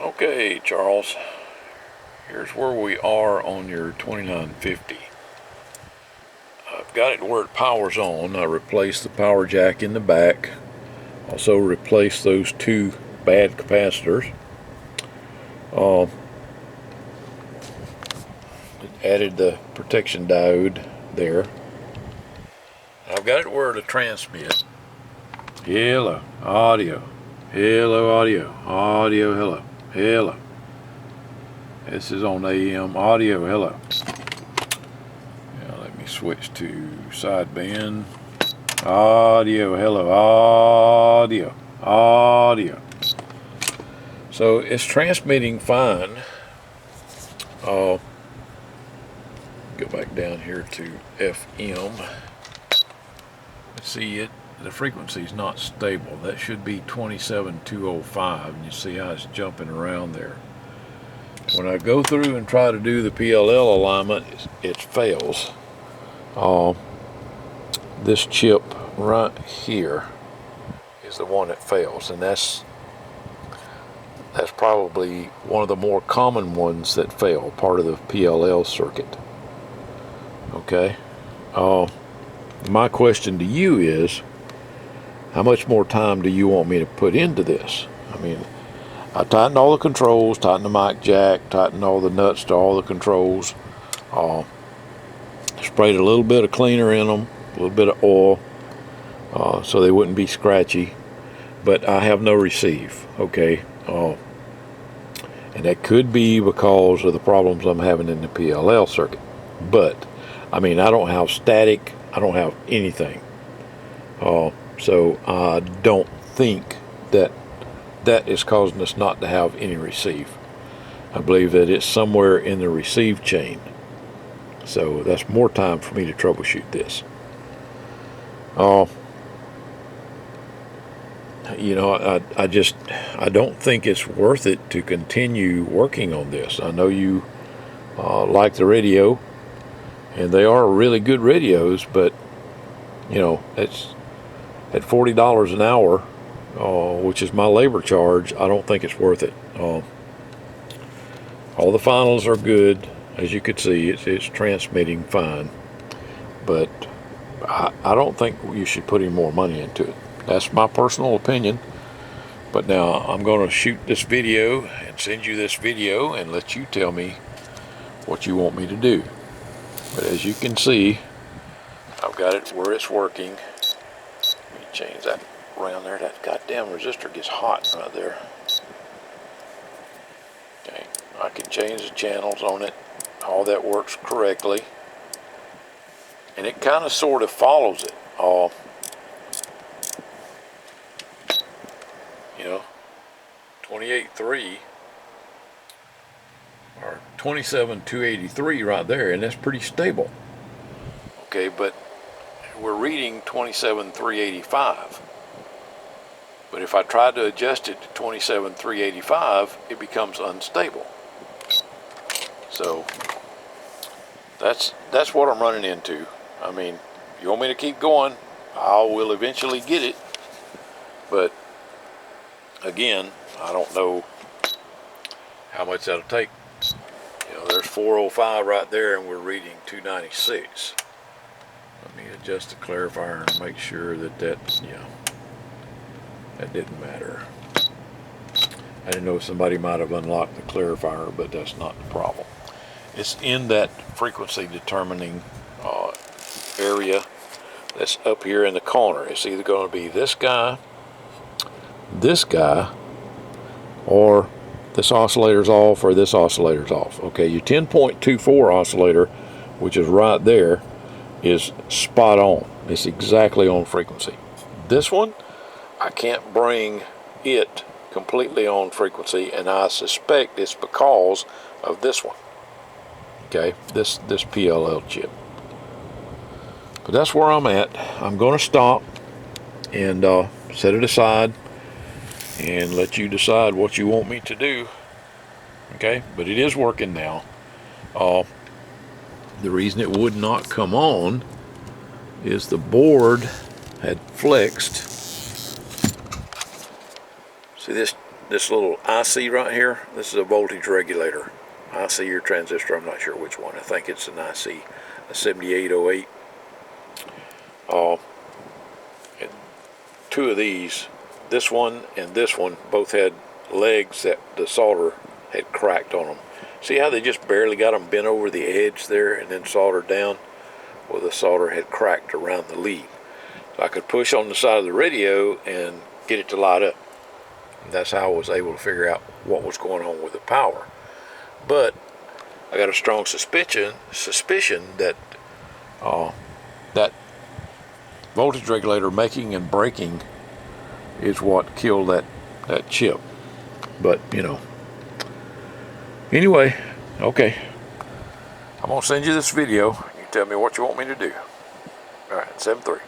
Okay, Charles, here's where we are on your 2950. I've got it where it powers on. I replaced the power jack in the back. Also replaced those two bad capacitors. Added the protection diode there. I've got it where to transmit. Hello, audio. Hello, audio. Audio, hello. Hello. This is on AM audio, hello. Now let me switch to sideband. Audio, hello. Audio. Audio. So it's transmitting fine. Go back down here to FM. See it. The frequency is not stable. That should be 27205, and you see how it's jumping around there. When I go through and try to do the PLL alignment, it fails. This chip right here is the one that fails, and that's probably one of the more common ones that fail, part of the PLL circuit. Okay. My question to you is, how much more time do you want me to put into this? I mean, I tightened all the controls, tightened the mic jack, tightened all the nuts to all the controls, sprayed a little bit of cleaner in them, a little bit of oil, so they wouldn't be scratchy, but I have no receive, okay? And that could be because of the problems I'm having in the PLL circuit. But, I mean, I don't have static, I don't have anything. So I don't think that is causing us not to have any receive. I believe that it's somewhere in the receive chain. So that's more time for me to troubleshoot this. You know, I don't think it's worth it to continue working on this. I know you like the radio, and they are really good radios, but you know, it's at $40 an hour, which is my labor charge. I don't think it's worth it. All the finals are good, as you could see. It's transmitting fine, but I don't think you should put any more money into it. That's my personal opinion. But now I'm going to shoot this video and send you this video and let you tell me what you want me to do. But as you can see, I've got it where it's working. Let me change that around there. That goddamn resistor gets hot right there. Okay, I can change the channels on it. All that works correctly. And it kind of sort of follows it. You know, 28.3 or 27.283 right there, and that's pretty stable. Okay, but we're reading 27.385. But if I try to adjust it to 27.385, it becomes unstable. So that's what I'm running into. I mean, you want me to keep going, I will eventually get it. But again, I don't know how much that'll take. You know, there's 405 right there, and we're reading 296. Let me adjust the clarifier and make sure that yeah, that didn't matter. I didn't know if somebody might have unlocked the clarifier, but that's not the problem. It's in that frequency determining area that's up here in the corner. It's either going to be this guy, or this oscillator's off, or this oscillator's off. Okay, your 10.24 oscillator, which is right there, is spot on. It's exactly on frequency. This one, I can't bring it completely on frequency, and I suspect it's because of this one. Okay, this PLL chip. But that's where I'm at. I'm going to stop and set it aside and let you decide what you want me to do. Okay, but it is working now. The reason it would not come on is the board had flexed. See, this this little IC right here, this is a voltage regulator. IC or transistor, I'm not sure which one. I think it's an IC, a 7808. And two of these, this one and this one, both had legs that the solder had cracked on them. See how they just barely got them bent over the edge there and then soldered down? Well, the solder had cracked around the lead. So I could push on the side of the radio and get it to light up. And that's how I was able to figure out what was going on with the power. But I got a strong suspicion that that voltage regulator making and breaking is what killed that chip. But, you know, anyway, okay. I'm going to send you this video. You tell me what you want me to do. All right, 7-3.